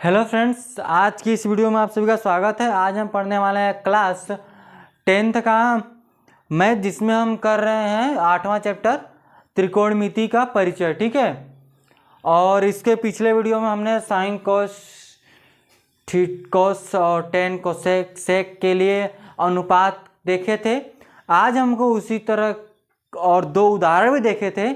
Hello friends, आज की इस वीडियो में आप सभी का स्वागत है। आज हम पढ़ने वाले हैं क्लास 10th का मैथ, जिसमें हम कर रहे हैं 8वां चैप्टर त्रिकोणमिति का परिचय। ठीक है। और इसके पिछले वीडियो में हमने साइन कोस और टेन कोसेक सेक के लिए अनुपात देखे थे। आज हमको उसी तरह और दो उदाहरण भी देखे थे।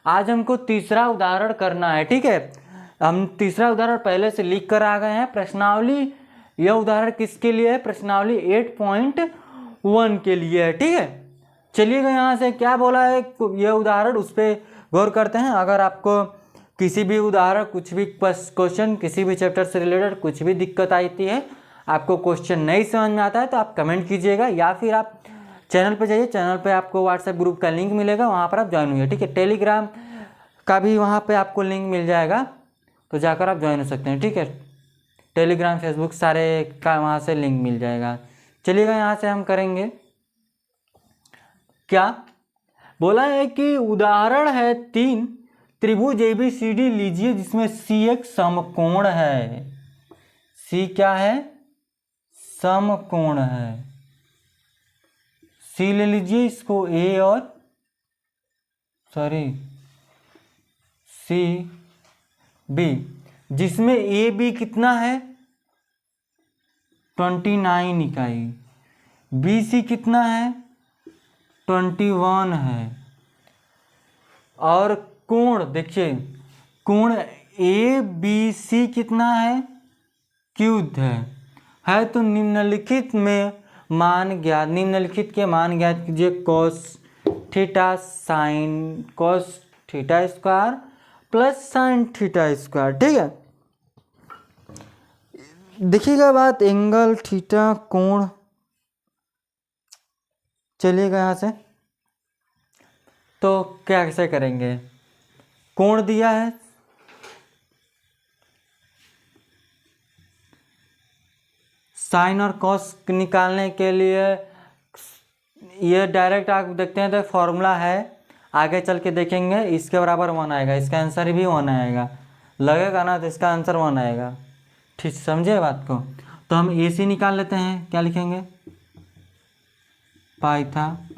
आज हमको तीसरा उदाहरण करना है। ठीक है। हम तीसरा उदाहरण पहले से लिख कर आ गए हैं। प्रश्नावली, यह उदाहरण किसके लिए है? प्रश्नावली 8.1 के लिए है। ठीक है। चलिएगा, यहाँ से क्या बोला है यह उदाहरण, उस पर गौर करते हैं। अगर आपको किसी भी उदाहरण, कुछ भी क्वेश्चन, किसी भी चैप्टर से रिलेटेड कुछ भी दिक्कत आती है, आपको क्वेश्चन नहीं समझ में आता है, तो आप कमेंट कीजिएगा या फिर आप चैनल पर जाइए। चैनल पर आपको व्हाट्सएप ग्रुप का लिंक मिलेगा, वहाँ पर आप ज्वाइन हुई। ठीक है। टेलीग्राम का भी वहाँ पर आपको लिंक मिल जाएगा, तो जाकर आप ज्वाइन हो सकते हैं। ठीक है। टेलीग्राम, फेसबुक सारे का वहाँ से लिंक मिल जाएगा। चलिएगा, यहाँ से हम करेंगे क्या बोला है कि उदाहरण है 3, त्रिभुज ABCD लीजिए जिसमें C एक समकोण है। C क्या है? समकोण है। C ले लीजिए इसको A और B, जिसमें AB कितना है? 29 इकाई। BC कितना है? 21 है। और कोण देखिए, कोण ABC कितना है? क्यूब है। तो निम्नलिखित में मान ज्ञात, निम्नलिखित के मान ज्ञात कीजिए। Cos theta sine cos theta square plus sine theta square. ठीक है। देखिएगा बात, एंगल थीटा कोण। चलिएगा यहाँ से, तो कैसे करेंगे? कोण दिया है, साइन और कॉस निकालने के लिए ये डायरेक्ट आप देखते हैं तो फॉर्मूला है, आगे चल के देखेंगे। इसके बराबर 1 आएगा, इसका आंसर भी 1 आएगा, लगेगा ना, तो इसका आंसर 1 आएगा। ठीक, समझे बात को? तो हम AC निकाल लेते हैं। क्या लिखेंगे? पाइथागोरस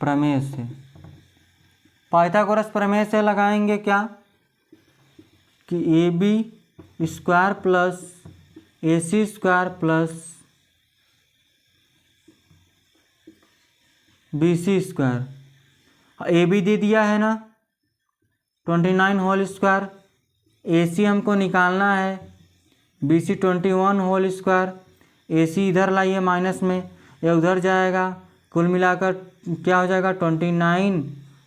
प्रमेय से। पाइथागोरस प्रमेय से लगाएंगे क्या कि AB square plus AC square plus BC square. AB दे दिया है ना, 29 होल स्क्वायर। AC हमको निकालना है, BC 21 होल स्क्वायर। AC इधर लाइए माइनस में, ये उधर जाएगा, कुल मिलाकर क्या हो जाएगा? 29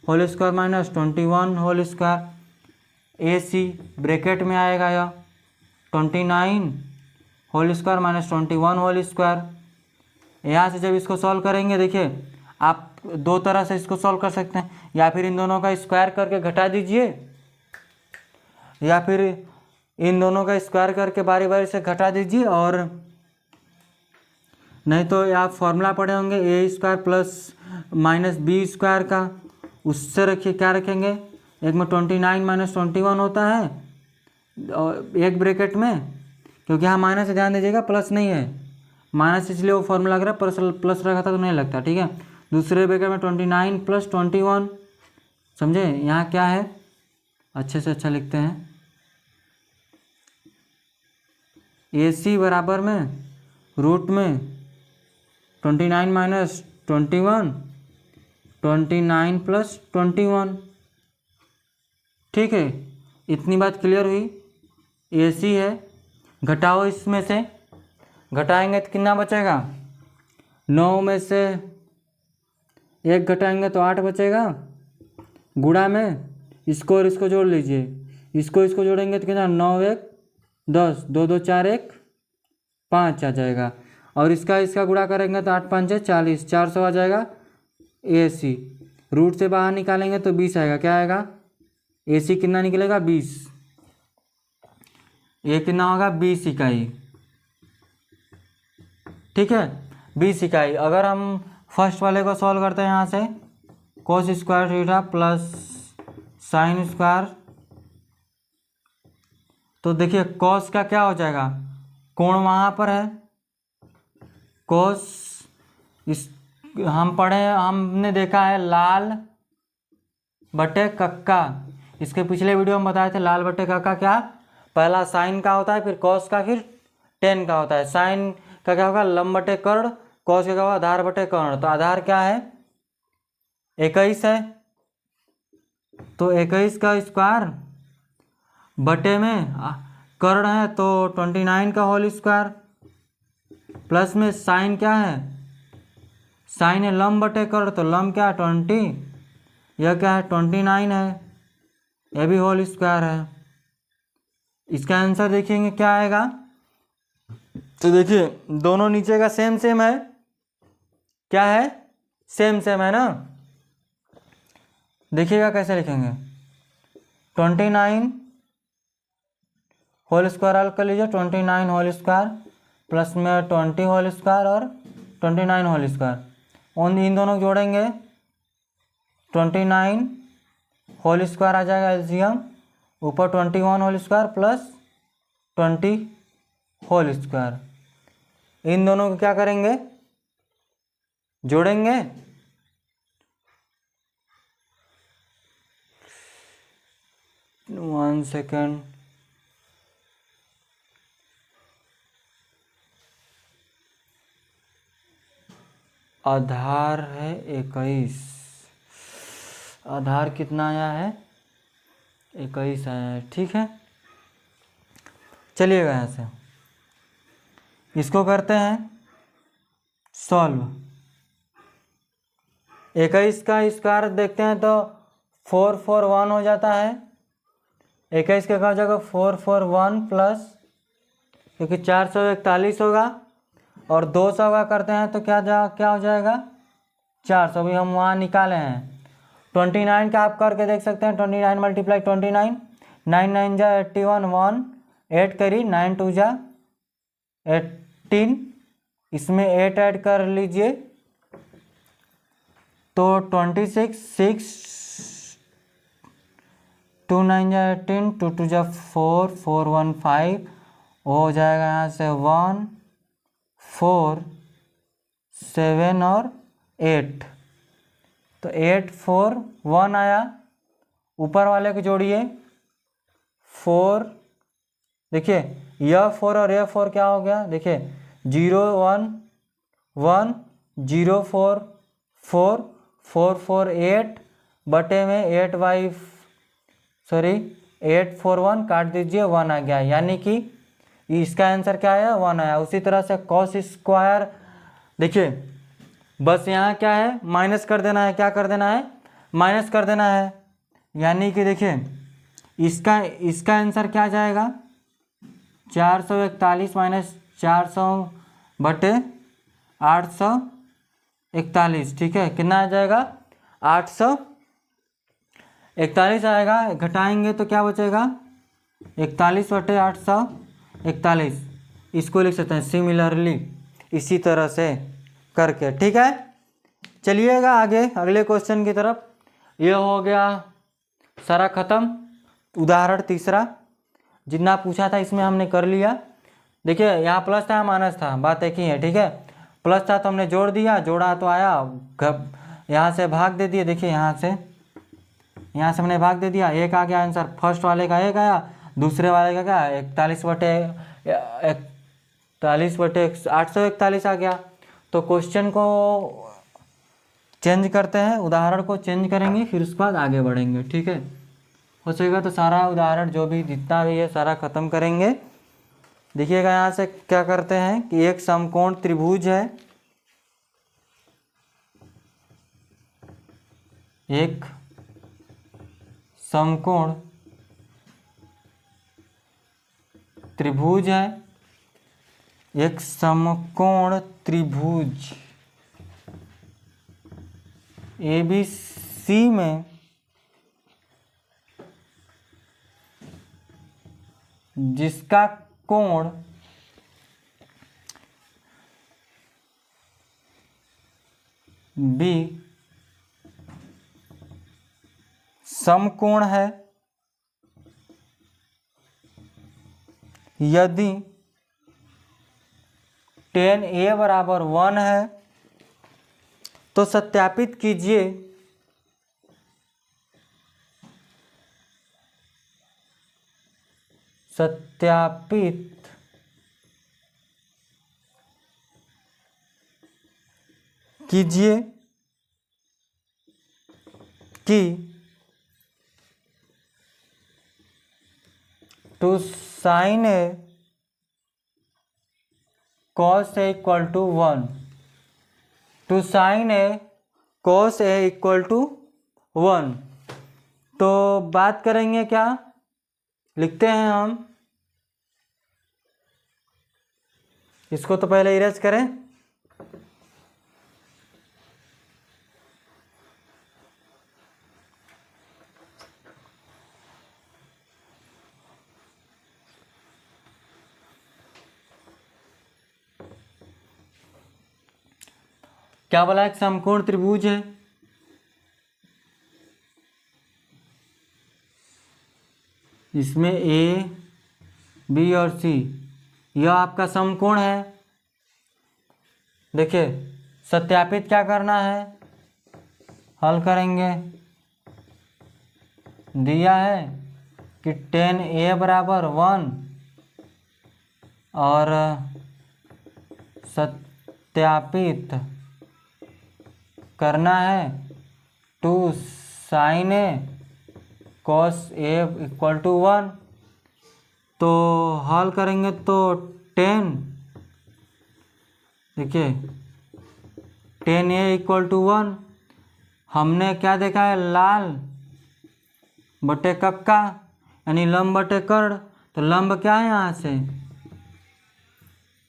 whole square minus 21 whole square. AC bracket में आएगा, यह 29 whole square minus 21 whole square. यहाँ से जब इसको सॉल्व करेंगे, देखिए आप दो तरह से इसको सॉल्व कर सकते हैं, या फिर इन दोनों का स्क्वायर करके घटा दीजिए, या फिर इन दोनों का स्क्वायर करके बारी बारी से घटा दीजिए, और नहीं तो आप फॉर्मूला पढ़े होंगे A square plus minus B square का, उससे रखिए। क्या रखेंगे? एक में 29 माइनस 21 होता है, और एक ब्रैकेट में, क्योंकि यहाँ माइनस से ध्यान दीजिएगा, प्लस नहीं है, माइनस इसलिए वो फॉर्मूला लग रहा है, प्लस रखा था तो नहीं लगता। ठीक है। दूसरे ब्रैकेट में 29 प्लस 21, समझे? यहाँ क्या है, अच्छे से अच्छा लिखते हैं। AC बराबर में रूट में 29 माइनस 21, 29 प्लस 21। ठीक है, इतनी बात क्लियर हुई। AC है, घटाओ इसमें से, घटाएंगे तो कितना बचेगा? 9 में से 1 घटाएंगे तो 8 बचेगा। गुणा में इसको और इसको जोड़ लीजिए, इसको जोड़ेंगे तो कितना? 9 1 10, 2 2 4 1 5 आ जाएगा। और इसका गुणा करेंगे तो 8 5 40, 400 आ जाएगा। AC रूट से बाहर निकालेंगे तो 20 आएगा। क्या आएगा? AC कितना निकलेगा? 20। ये कितना होगा? 20 इकाई। ठीक है, 20 इकाई। अगर हम फर्स्ट वाले को सॉल्व करते हैं, यहाँ से cos square theta plus sine square तो देखिए कॉस का क्या हो जाएगा, कोण वहाँ पर है, कॉस इस हमने देखा है लाल बटे कक्का, इसके पिछले वीडियो में बताए थे लाल बटे कक्का क्या, पहला साइन का होता है, फिर कॉस का, फिर टेन का होता है। साइन का क्या होगा, लंब बटे कर्ण, कॉस का क्या होगा, आधार बटे कर्ण। तो आधार क्या है, 21 है, तो 21 का स्क्वायर बटे में कर्ण है तो 29 का होल स्क्वायर, प्लस में साइन क्या है, साइन है लंब बटे कर्ण, तो लंब क्या है 20, यह क्या है 29 है, यह भी होल स्क्वायर है। इसका आंसर देखेंगे क्या आएगा, तो देखिए दोनों नीचे का सेम सेम है, क्या है सेम सेम है ना। देखिएगा कैसे लिखेंगे, 29 होल स्क्वायर हल कर लीजिए, 29 होल स्क्वायर प्लस में 20 होल स्क्वायर और 29 होल स्क्वायर, इन दोनों को जोड़ेंगे 29 होल स्क्वायर आ जाएगा एलसीएम, ऊपर 21 whole square plus 20 whole square, इन दोनों को क्या करेंगे, जोड़ेंगे। 1 सेकेंड, आधार है 21, आधार कितना आया है 21 आया है, ठीक है। चलिएगा यहाँ से इसको करते हैं सॉल्व। 21 का स्क्वायर देखते हैं तो 441 हो जाता है, 21 का क्या हो जाएगा 441 प्लस, क्योंकि 441 होगा और 200 का करते हैं तो क्या हो जाएगा 400, भी हम वहाँ निकाले हैं। 29 का आप करके देख सकते हैं, 29 मल्टीप्लाई 29, 9 9 जा 81, 1 8 करी, 9 2 जा 18, इसमें 8 ऐड कर लीजिए तो 26, 6 2 9 जा 18, 2 2 जा 4, 4 1 5, हो जाएगा यहाँ से 1 4 7 और 8, तो 8 4 1 आया, ऊपर वाले को जोड़िए 4, देखिए यह 4 और यह 4 क्या हो गया, देखिए 0 1 1 0 4 4 4 4 8 बटे में 8 4 1 काट दीजिए, 1 आ गया, यानी कि इसका आंसर क्या आया 1 आया। उसी तरह से कॉस स्क्वायर, देखिए बस यहाँ क्या है माइनस कर देना है, क्या कर देना है माइनस कर देना है, यानी कि देखिए इसका आंसर क्या जाएगा 441 माइनस 400 बटे 841, ठीक है, कितना आ जाएगा 841 आएगा, घटाएंगे तो क्या बचेगा 41 बटे 841, इसको लिख सकते हैं सिमिलरली, इसी तरह से करके, ठीक है। चलिएगा आगे अगले क्वेश्चन की तरफ। यह हो गया सारा खत्म, उदाहरण तीसरा जितना पूछा था इसमें हमने कर लिया। देखिए यहाँ प्लस था माइनस था, बात एक ही है, ठीक है, प्लस था तो हमने जोड़ दिया, जोड़ा तो आया, यहाँ से भाग दे दिए, देखिए यहाँ से हमने भाग दे दिया, एक आ गया आंसर, फर्स्ट वाले का एक आया, दूसरे वाले का क्या 41 बटे 841 आ गया। तो क्वेश्चन को चेंज करते हैं, उदाहरण को चेंज करेंगे, फिर उसके बाद आगे बढ़ेंगे, ठीक है। हो सकेगा तो सारा उदाहरण जो भी जितना भी है सारा खत्म करेंगे। देखिएगा यहाँ से क्या करते हैं कि एक समकोण त्रिभुज है, एक समकोण त्रिभुज है, एक समकोण त्रिभुज ABC में जिसका कोण B समकोण है यदि tan A बराबर 1 है तो सत्यापित कीजिए कि two sine A cos A equal to 1, two sine A cos A equal to 1। तो बात करेंगे क्या, लिखते हैं हम इसको, तो पहले इरेज करें। क्या बोला, एक समकोण त्रिभुज है, इसमें ए बी और सी, यह आपका समकोण है। देखिए सत्यापित क्या करना है, हल करेंगे। दिया है कि tan A बराबर 1 और सत्यापित करना है two sine A cos A equal to 1। तो हल करेंगे तो देखिए tan A इक्वल टू 1, हमने क्या देखा है, लाल बटे कक्का यानी लंब बटे कर्ण। तो लंब क्या है यहाँ से,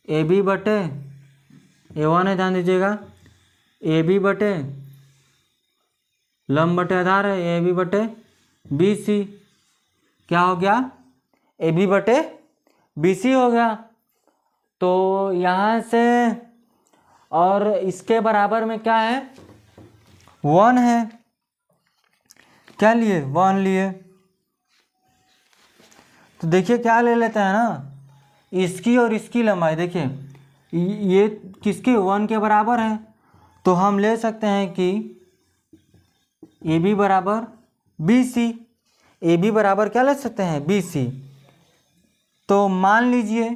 ए बी बटे A1 है, ध्यान दीजिएगा, ए बी बटे लंब बटे आधार है ए बी बटे बी सी। क्या हो गया, ए बी बटे बी सी हो गया। तो यहाँ से और इसके बराबर में क्या है, 1 है, क्या लिए, 1 लिए। तो देखिए क्या ले लेते हैं ना, इसकी और इसकी लंबाई, देखिए ये किसकी 1 के बराबर है, तो हम ले सकते हैं कि ए बी बराबर बी सी, ए बी बराबर क्या ले सकते हैं, बी सी। तो मान लीजिए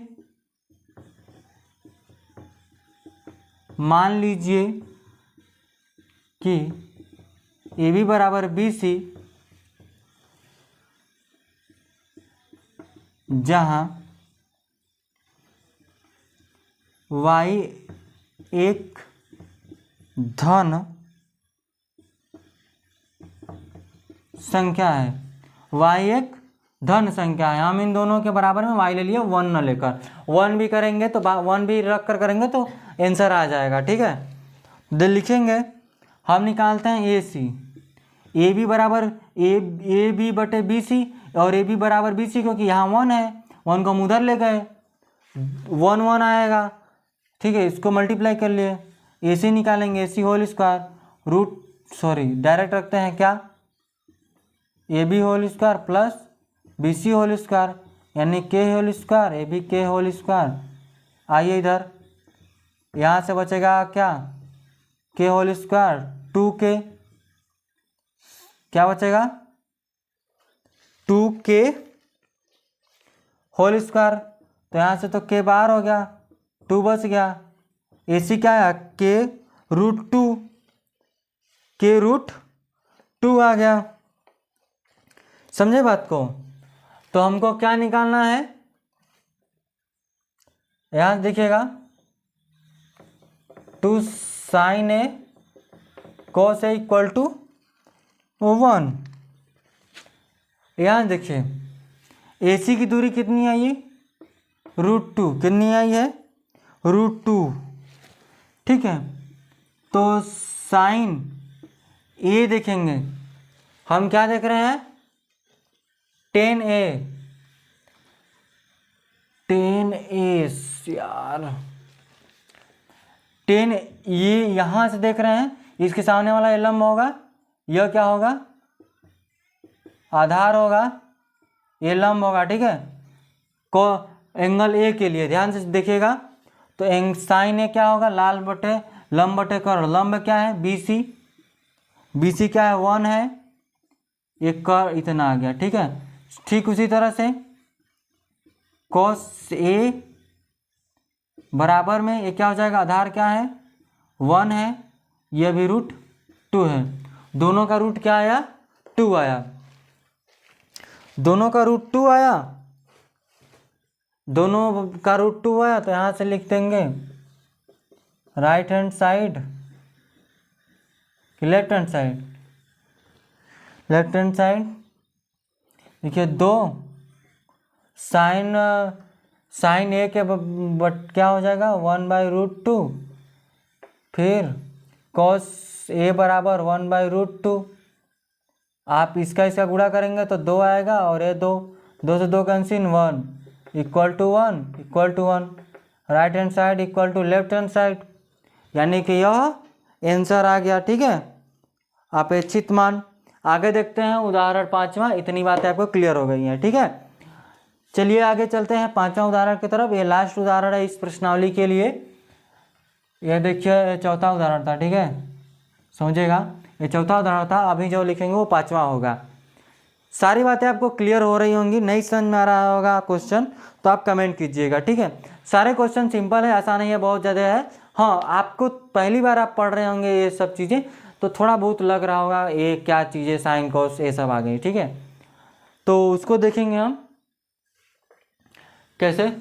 कि ए बी बराबर बी सी, जहाँ y एक धन संख्या है, y एक धन संख्या है। हम इन दोनों के बराबर में y ले लिए, 1 न लेकर, 1 भी करेंगे तो 1 भी रख कर करेंगे तो आंसर आ जाएगा। ठीक है, दे लिखेंगे, हम निकालते हैं ए सी, ए बी बराबर ए बी बटे बी सी, और ए बी बराबर बी सी, क्योंकि यहाँ 1 है, 1 को हम उधर ले गए, 1 1 आएगा। ठीक है, इसको मल्टीप्लाई कर लिए, ए सी निकालेंगे, A C whole square direct रखते हैं क्या, A B whole square plus B C whole square यानी के होल स्क्वायर, ए बी के होल स्क्वायर। आइए इधर, यहाँ से बचेगा क्या, के होल स्क्वायर 2k, क्या बचेगा, 2k होल स्क्वायर। तो यहाँ से तो k बाहर हो गया, 2 बच गया। ए सी क्या है, के रूट टू आ गया। समझे बात को। तो हमको क्या निकालना है, यहां देखिएगा, two sine A cos A equal to 1। यहां देखिए ए सी की दूरी कितनी आई, √2, कितनी आई है, √2। ठीक है, तो साइन ए देखेंगे, हम क्या देख रहे हैं, tan A यार, ये यहां से देख रहे हैं, इसके सामने वाला ये लंब होगा, यह क्या होगा, आधार होगा, ये लंब होगा। ठीक है, को एंगल ए के लिए ध्यान से देखिएगा, तो साइन ए क्या होगा, लाल बटे लंब बटे कर्ण, लंब क्या है बी सी, बी सी क्या है 1 है, ये कर इतना आ गया, ठीक है। ठीक उसी तरह से कॉस ए बराबर में ये क्या हो जाएगा, आधार क्या है 1 है, ये भी √2 है, दोनों का रूट क्या आया 2 आया, दोनों का √2 आया, दोनों का √2 आया, तो यहाँ से लिख देंगे राइट हैंड साइड कि left hand side, left hand side देखिए 2 साइन ए के बट क्या हो जाएगा 1/√2, फिर कॉस ए बराबर 1/√2, आप इसका गुणा करेंगे तो 2 आएगा, और ये 2 से 2 cancel 1 equal to 1 right hand side equal to left hand side, यानी कि यह आंसर आ गया, ठीक है, अपेक्षित मान। आगे देखते हैं उदाहरण 5वां, इतनी बातें आपको क्लियर हो गई हैं, ठीक है। चलिए आगे चलते हैं 5वां उदाहरण की तरफ। ये लास्ट उदाहरण है इस प्रश्नावली के लिए, यह देखिए चौथा उदाहरण था, ठीक है, समझिएगा, ये चौथा उदाहरण था, अभी जो लिखेंगे वो 5वां होगा। सारी बातें आपको क्लियर हो रही होंगी, नहीं समझ में आ रहा होगा क्वेश्चन तो आप कमेंट कीजिएगा, ठीक है। सारे क्वेश्चन सिंपल है, ऐसा नहीं है बहुत ज़्यादा है। हाँ, आपको पहली बार आप पढ़ रहे होंगे ये सब चीज़ें, तो थोड़ा बहुत लग रहा होगा ये क्या चीज़ें साइन कॉस ये सब आ गई, ठीक है। तो उसको देखेंगे हम कैसे,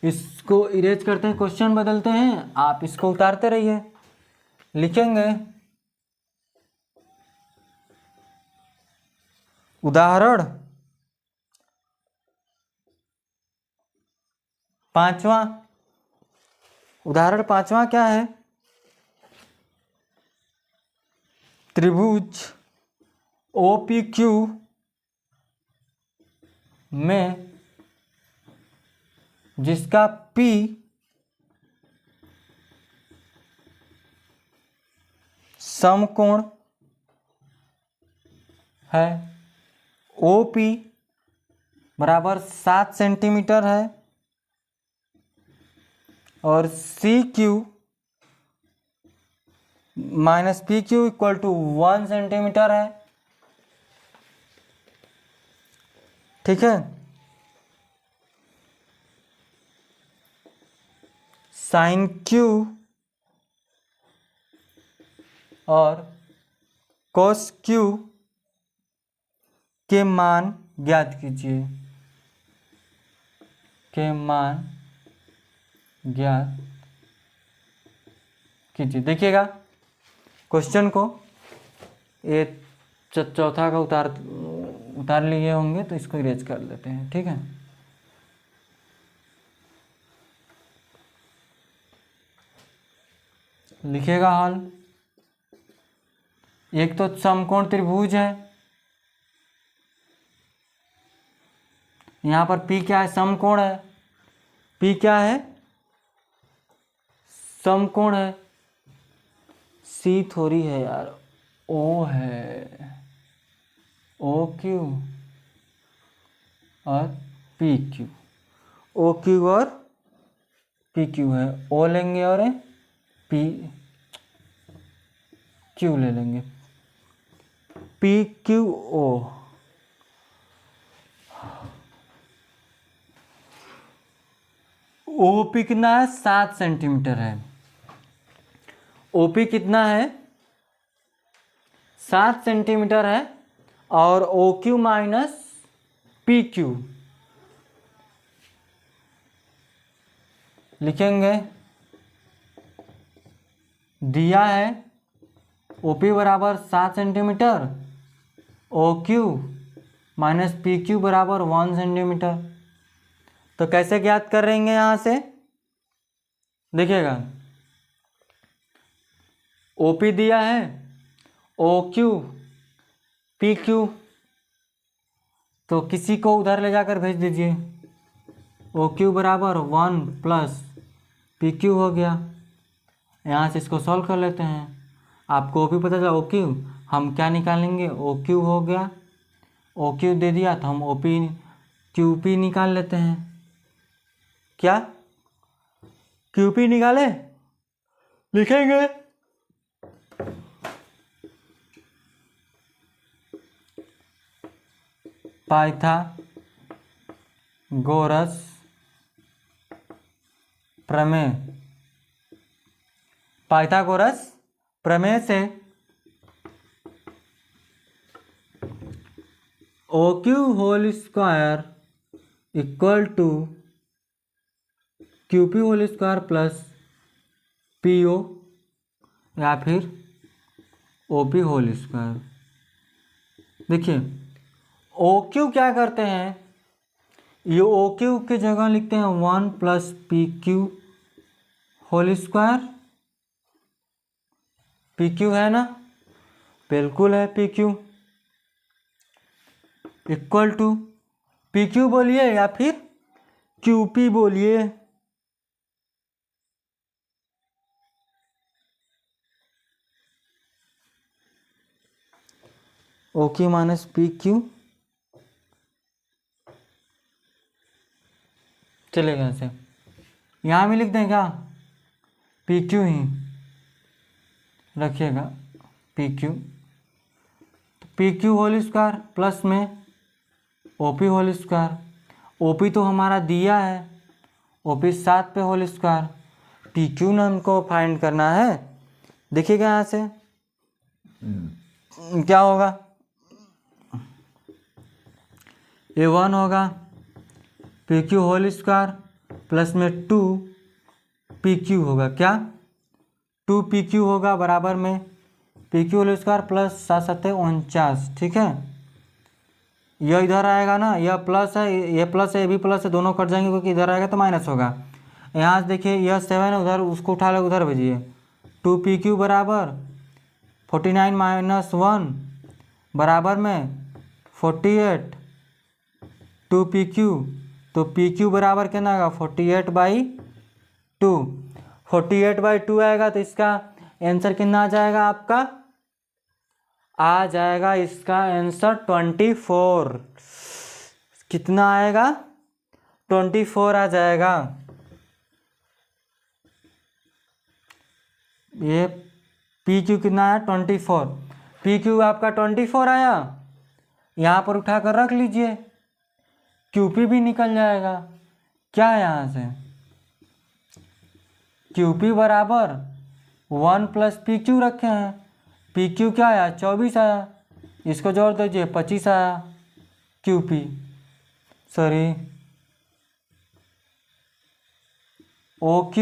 इसको इरेज करते हैं, क्वेश्चन बदलते हैं, आप इसको उतारते रहिए, लिखेंगे उदाहरण 5वां। उदाहरण 5वां क्या है, त्रिभुज OPQ में जिसका P समकोण है, OP बराबर 7 सेंटीमीटर है, और CQ minus PQ equal to 1 centimetre है, ठीक है। साइन Q और कॉस Q के मान ज्ञात कीजिए, के मान ज्ञात कीजिए। देखिएगा क्वेश्चन को, ये चौथा का उतार लिए होंगे, तो इसको इरेज कर लेते हैं, ठीक है। लिखिएगा हल, एक तो समकोण त्रिभुज है, यहाँ पर P क्या है, समकोण है, P क्या है, समकोण है, C थोड़ी है यार, O है, OQ और PQ, OQ और PQ है, O लेंगे और PQ ले लेंगे, PQO। OP कितना है 7 सेंटीमीटर है, OP कितना है 7 सेंटीमीटर है, और OQ माइनस PQ लिखेंगे, दिया है OP बराबर 7 सेंटीमीटर, OQ माइनस PQ बराबर 1 सेंटीमीटर। तो कैसे ज्ञात करेंगे यहाँ से, देखिएगा OP दिया है, OQ PQ, तो किसी को उधर ले जाकर भेज दीजिए, OQ बराबर 1 प्लस PQ हो गया। यहाँ से इसको सॉल्व कर लेते हैं, आपको OP पता चला, OQ हम क्या निकालेंगे, OQ हो गया, OQ दे दिया तो हम OP QP निकाल लेते हैं, क्या QP निकाले, लिखेंगे पाइथागोरस प्रमेय। पाइथागोरस प्रमेय से OQ whole square equal to QP whole square plus PO या फिर OP होल स्क्वायर। देखिए OQ क्या करते हैं, ये OQ की जगह लिखते हैं 1 plus PQ whole square. PQ है ना, बिल्कुल है PQ, इक्वल टू PQ बोलिए या फिर QP बोलिए। OQ माइनस PQ चलेगा ऐसे, यहाँ भी लिख दें क्या, PQ ही रखिएगा PQ, तो PQ होल स्क्वायर प्लस में OP होल स्क्वायर। OP तो हमारा दिया है, OP 7 पे होल स्क्वायर, PQ ना हमको फाइंड करना है। देखिएगा यहाँ से क्या होगा, A1 होगा PQ होल स्क्वायर प्लस में 2PQ होगा, क्या 2PQ होगा बराबर में PQ होल स्क्वायर प्लस 7 7 49। ठीक है, यह इधर आएगा ना, यह प्लस है, ये प्लस है, ये भी प्लस है, दोनों कट जाएंगे क्योंकि इधर आएगा तो माइनस होगा। यहाँ से देखिए यह 7 है, उधर उसको उठा ले, उधर भेजिए, 2PQ बराबर 49 माइनस 1 बराबर में 48 2PQ, तो PQ बराबर कितना आएगा 48/2। 48/2 आएगा तो इसका आंसर कितना आ जाएगा, आपका आ जाएगा इसका आंसर 24। कितना आएगा, 24 आ जाएगा। ये PQ कितना है 24, PQ आपका 24 आया, यहाँ पर उठा कर रख लीजिए, QP भी निकल जाएगा। क्या है यहाँ से, QP बराबर 1 प्लस PQ रखे हैं, PQ क्या आया 24 आया, इसको जोड़ दीजिए 25 आया QP, सॉरी OQ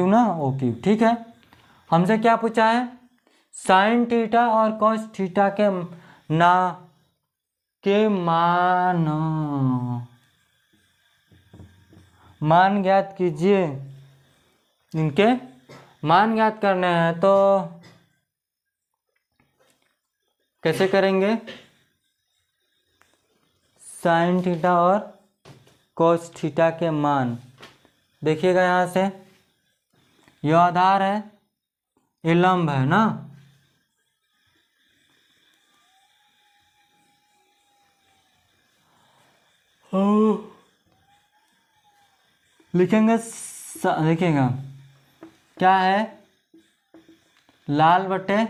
ना, OQ। ठीक है, हमसे क्या पूछा है, साइन थीटा और कॉस थीटा के मान ज्ञात कीजिए। इनके मान ज्ञात करने हैं तो कैसे करेंगे, साइन थीटा और कॉस थीटा के मान, देखिएगा यहाँ से, यह आधार है, ये लंब है ना, लिखेंगे देखिएगा क्या है, लाल बटे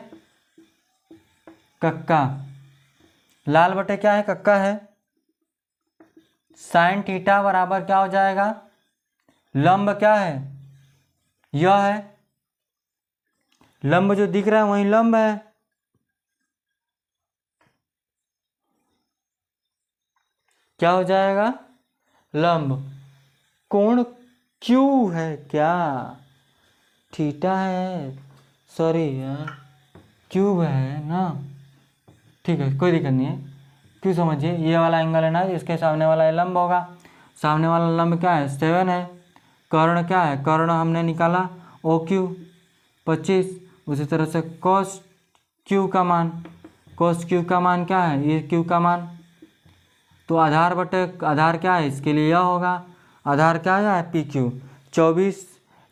कक्का, लाल बटे क्या है, कक्का है, साइन थीटा बराबर क्या हो जाएगा, लंब क्या है, यह है, लंब जो दिख रहा है वही लंब है, क्या हो जाएगा, लंब, कोण Q है, क्या थीटा है, सॉरी यार क्यूब है ना, ठीक है कोई दिक्कत नहीं है, क्यों समझिए, ये वाला एंगल है ना, इसके सामने वाला लंब होगा, सामने वाला लंब क्या है 7 है, कर्ण क्या है, कर्ण हमने निकाला OQ 25, उसी तरह से cos Q का मान, cos Q का मान क्या है, ये Q का मान, तो आधार बटे आधार क्या है, इसके लिए यह होगा, आधार क्या आया है PQ 24,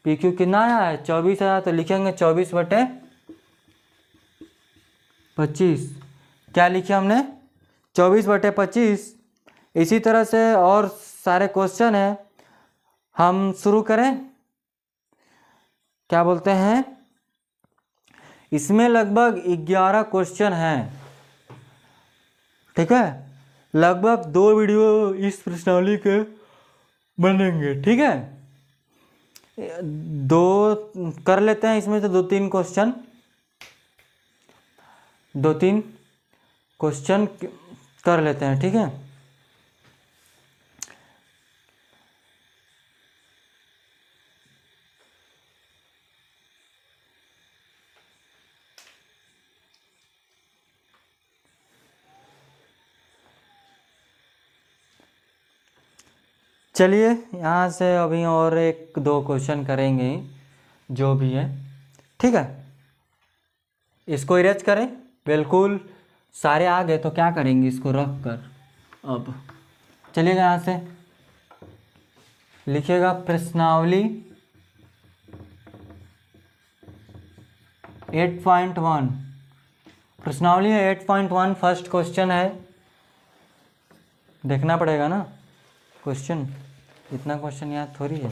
PQ कितना आया है 24 आया, तो लिखेंगे 24/25, क्या लिखे हमने 24/25, इसी तरह से और सारे क्वेश्चन हैं, हम शुरू करें। क्या बोलते हैं, इसमें लगभग 11 क्वेश्चन हैं, ठीक है। लगभग 2 वीडियो इस प्रश्नावली के बनेंगे, ठीक है। 2 कर लेते हैं इसमें से 2-3 क्वेश्चन, 2-3 क्वेश्चन कर लेते हैं, ठीक है। चलिए यहाँ से अभी और 1-2 क्वेश्चन करेंगे जो भी है, ठीक है। इसको इरेज करें, बिल्कुल सारे आ गए तो क्या करेंगे, इसको रख कर अब चलिएगा यहाँ से लिखिएगा प्रश्नावली 8.1। प्रश्नावली 8.1 फर्स्ट क्वेश्चन है, देखना पड़ेगा ना क्वेश्चन, इतना क्वेश्चन याद थोड़ी है।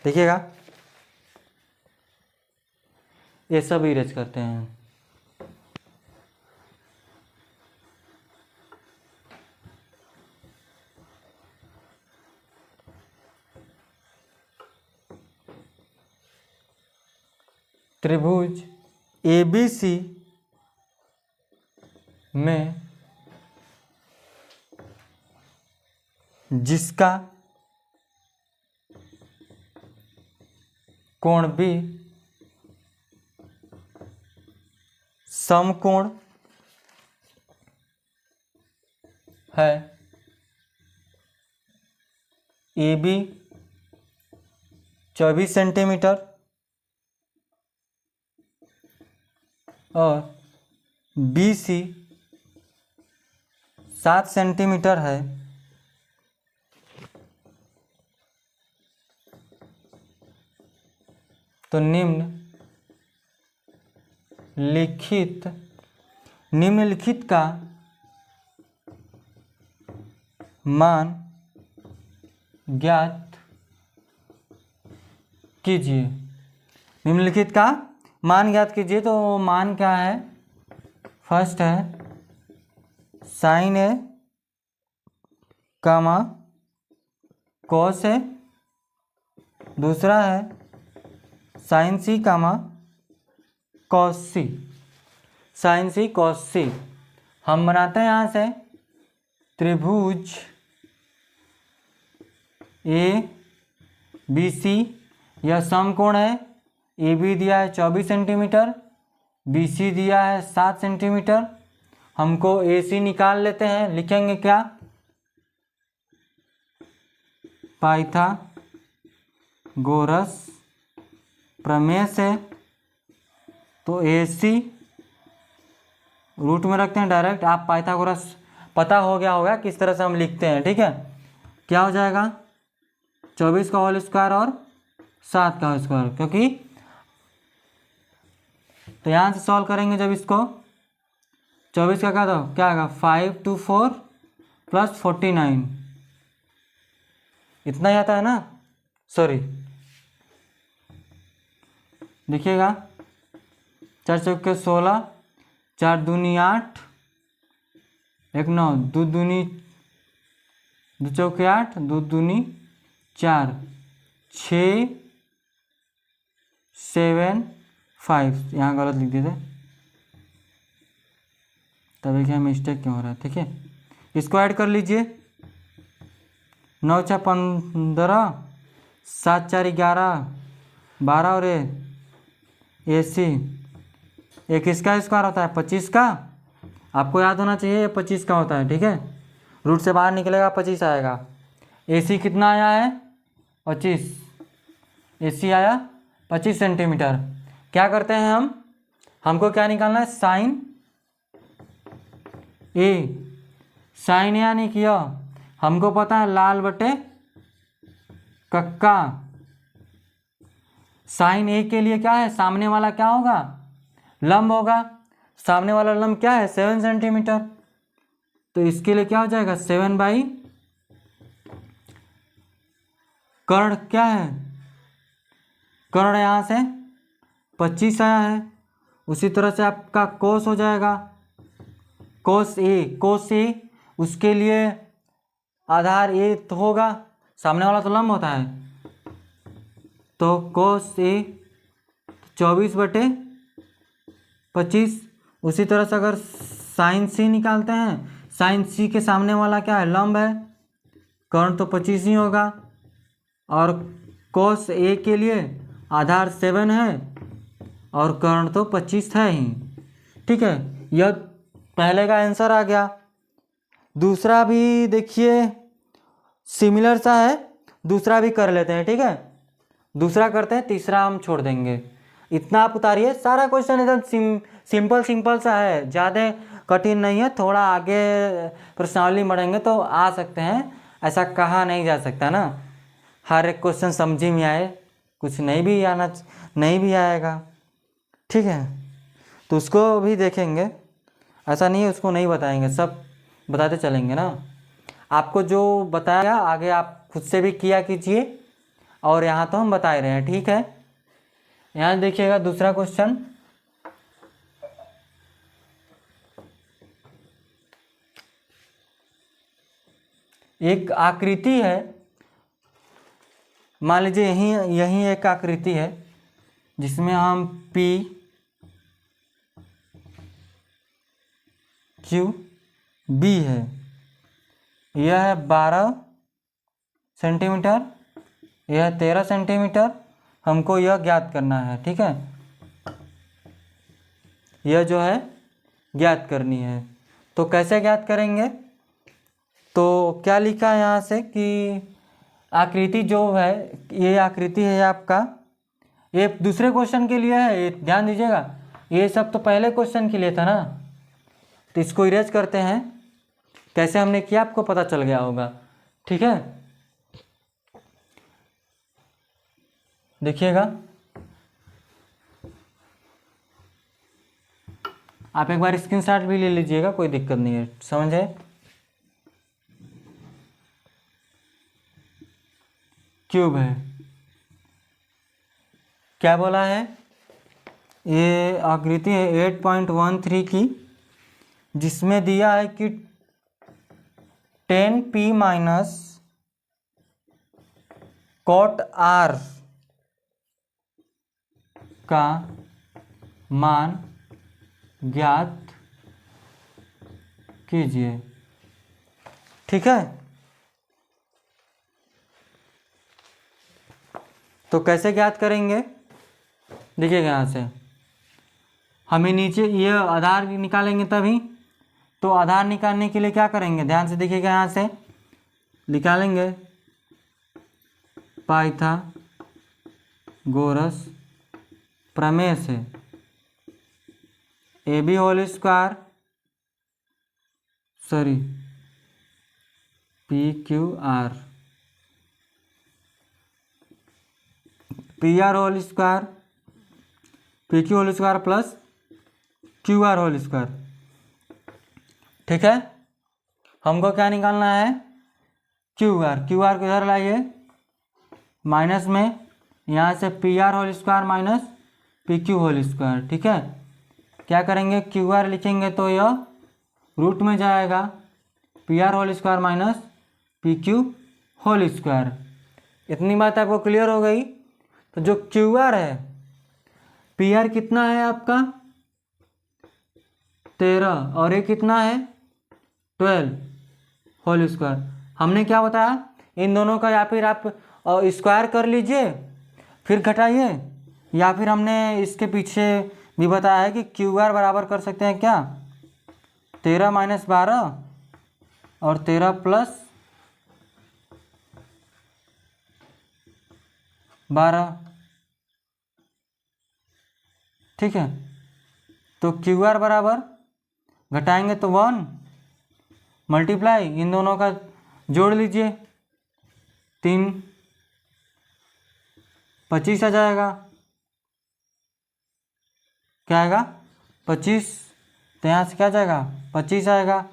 देखिएगा, ये सब इरेज करते हैं। त्रिभुज ABC में जिसका कोण B समकोण है, AB 24 सेंटीमीटर और BC 7 सेंटीमीटर है, तो निम्नलिखित का मान ज्ञात कीजिए। निम्नलिखित का मान ज्ञात कीजिए, तो मान क्या है, फर्स्ट है sine A comma cos A, दूसरा है sine C comma cos C, sine C cos C। हम बनाते हैं यहाँ से त्रिभुज ABC, यह समकोण है। AB दिया है 24 सेंटीमीटर, BC दिया है 7 सेंटीमीटर। हमको AC निकाल लेते हैं, लिखेंगे क्या, पाइथागोरस प्रमेय से, तो AC रूट में रखते हैं डायरेक्ट। आप पाइथागोरस पता हो गया होगा किस तरह से हम लिखते हैं, ठीक है। क्या हो जाएगा, 24 का होल स्क्वायर और 7 का होल स्क्वायर, क्योंकि तो यहाँ से सॉल्व करेंगे जब इसको, 24 का क्या आएगा 5 2 4 प्लस 49, इतना ही आता है ना, सॉरी देखिएगा, 4 चौके 16, 4 दूनी 8, 1 9, 2 दूनी 2 चौके 8, 2 दूनी 4, 6 7 5, यहाँ गलत लिख दिए थे, तभी क्या मिस्टेक क्यों हो रहा है, ठीक है। इसको ऐड कर लीजिए, 9 4 15, 7 4 11, 12 और AC, एक इसका स्क्वायर होता है 25 का, आपको याद होना चाहिए ये 25 का होता है, ठीक है। रूट से बाहर निकलेगा 25 आएगा। AC कितना आया है 25, AC आया 25 सेंटीमीटर। क्या करते हैं हमको क्या निकालना है, साइन A, साइन यानी कि हमको पता है लाल बटे कक्का। साइन A के लिए क्या है, सामने वाला क्या होगा, लंब होगा। सामने वाला लंब क्या है 7 सेंटीमीटर, तो इसके लिए क्या हो जाएगा 7/, कर्ण क्या है, कर्ण यहाँ से 25 आया है। उसी तरह से आपका कोस हो जाएगा, कोस ए, उसके लिए आधार ए तो होगा, सामने वाला तो लंब होता है, तो कोस ए 24/25। उसी तरह से अगर साइन सी निकालते हैं, साइन सी के सामने वाला क्या है, लंब है, कर्ण तो 25 ही होगा। और कोस ए के लिए आधार 7 है और कर्ण तो 25 है ही। ठीक है, यह पहले का आंसर आ गया। दूसरा भी देखिए सिमिलर सा है, दूसरा भी कर लेते हैं। ठीक है, दूसरा करते हैं, तीसरा हम छोड़ देंगे। इतना आप उतारिए, सारा क्वेश्चन एकदम सिंपल सा है, ज़्यादा कठिन नहीं है। थोड़ा आगे प्रश्नावली बढ़ेंगे तो आ सकते हैं, ऐसा कहा नहीं जा सकता ना, हर एक क्वेश्चन समझी में आए, कुछ नहीं भी आएगा। ठीक है, तो उसको भी देखेंगे, ऐसा नहीं है उसको नहीं बताएंगे, सब बताते चलेंगे ना। आपको जो बताया आगे आप खुद से भी किया कीजिए, और यहाँ तो हम बता ही रहे हैं। ठीक है, यहाँ देखिएगा दूसरा क्वेश्चन, एक आकृति है, मान लीजिए यही एक आकृति है जिसमें हम P Q B है, यह है 12 सेंटीमीटर, यह 13 सेंटीमीटर, हमको यह ज्ञात करना है। ठीक है, यह जो है ज्ञात करनी है, तो कैसे ज्ञात करेंगे, तो क्या लिखा है यहाँ से कि आकृति जो है, ये आकृति है आपका, ये दूसरे क्वेश्चन के लिए है, ये ध्यान दीजिएगा, ये सब तो पहले क्वेश्चन के लिए था ना, तो इसको इरेज करते हैं, कैसे हमने किया आपको पता चल गया होगा। ठीक है, देखिएगा, आप एक बार स्क्रीनशॉट भी ले लीजिएगा, कोई दिक्कत नहीं है, समझे। क्यूब है, क्या बोला है, ये आकृति है 8.13 की, जिसमें दिया है कि 10p माइनस cot r का मान ज्ञात कीजिए। ठीक है, तो कैसे ज्ञात करेंगे, देखिएगा यहाँ से हमें नीचे ये आधार निकालेंगे तभी, तो आधार निकालने के लिए क्या करेंगे, ध्यान से देखिएगा, यहाँ से निकालेंगे पाइथागोरस प्रमेय से AB whole square PQR PR whole square PQ whole square plus QR whole square. ठीक है, हमको क्या निकालना है, QR को इधर लाइए, माइनस में, यहाँ से PR whole square minus PQ whole square. ठीक है, क्या करेंगे, QR लिखेंगे तो यह रूट में जाएगा, PR whole square minus PQ whole square. इतनी बात आपको क्लियर हो गई। तो जो QR है, PR कितना है आपका 13 और ये कितना है 12 होल स्क्वायर। हमने क्या बताया, इन दोनों का या फिर आप स्क्वायर कर लीजिए फिर घटाइए, या फिर हमने इसके पीछे भी बताया है कि QR बराबर कर सकते हैं क्या, 13 माइनस 12 और 13 प्लस 12। ठीक है, तो QR बराबर घटाएंगे तो 1 मल्टीप्लाई इन दोनों का जोड़ लीजिए, 3 25 आ जाएगा, क्या आएगा 25, तो यहाँ से क्या जाएगा 25 आएगा।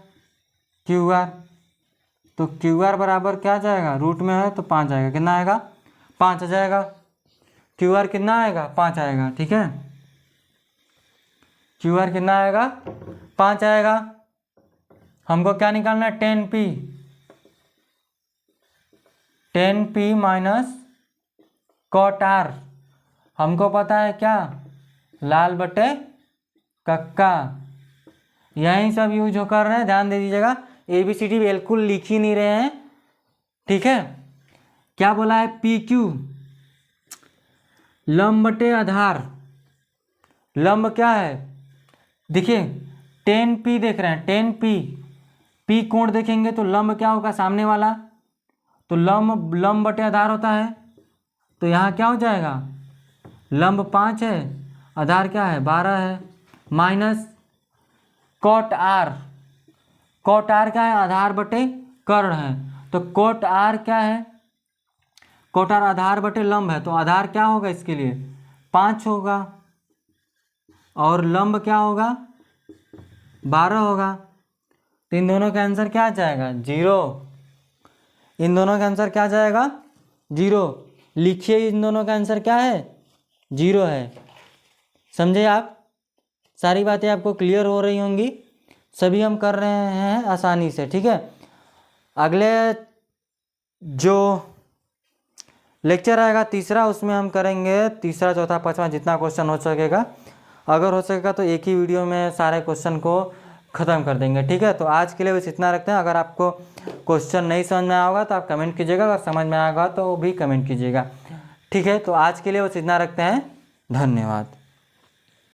Q R. तो क्यू आर बराबर क्या जाएगा, रूट में है तो 5 आएगा, कितना आएगा 5 आ जाएगा। क्यू आर कितना आएगा 5 आएगा, ठीक है। क्यू आर कितना आएगा 5 आएगा। हमको क्या निकालना है 10p, 10p minus cot are. हमको पता है क्या, लाल बटे कक्का। यही सब यूज हो कर रहे हैं, ध्यान दे दीजिएगा। ABCD बिल्कुल लिख ही नहीं रहे हैं, ठीक है। क्या बोला है PQ, लंब बटे आधार। लंब क्या है, देखिए 10p देख रहे हैं, 10p, p कोण देखेंगे तो लंब क्या होगा सामने वाला, तो लंब बटे आधार होता है। तो यहाँ क्या हो जाएगा, लंब 5 है, आधार क्या है 12 है, minus cot R. Cot R क्या है, आधार बटे कर्ण है। तो कॉट आर क्या है, कॉट आर आधार बटे लंब है, तो आधार क्या होगा इसके लिए 5 होगा, और लंब क्या होगा 12 होगा। तो इन दोनों का आंसर क्या आ जाएगा 0। इन दोनों का आंसर क्या आ जाएगा 0। लिखिए इन दोनों का आंसर क्या है 0 है। समझे आप, सारी बातें आपको क्लियर हो रही होंगी, सभी हम कर रहे हैं आसानी से, ठीक है। अगले जो लेक्चर आएगा तीसरा, उसमें हम करेंगे तीसरा चौथा पाँचवा जितना क्वेश्चन हो सकेगा। अगर हो सकेगा तो एक ही वीडियो में सारे क्वेश्चन को ख़त्म कर देंगे, ठीक है। तो आज के लिए बस इतना रखते हैं। अगर आपको क्वेश्चन नहीं समझ में आया होगा तो आप कमेंट कीजिएगा, अगर समझ में आएगा तो भी कमेंट कीजिएगा, ठीक है। तो आज के लिए बस इतना रखते हैं, धन्यवाद।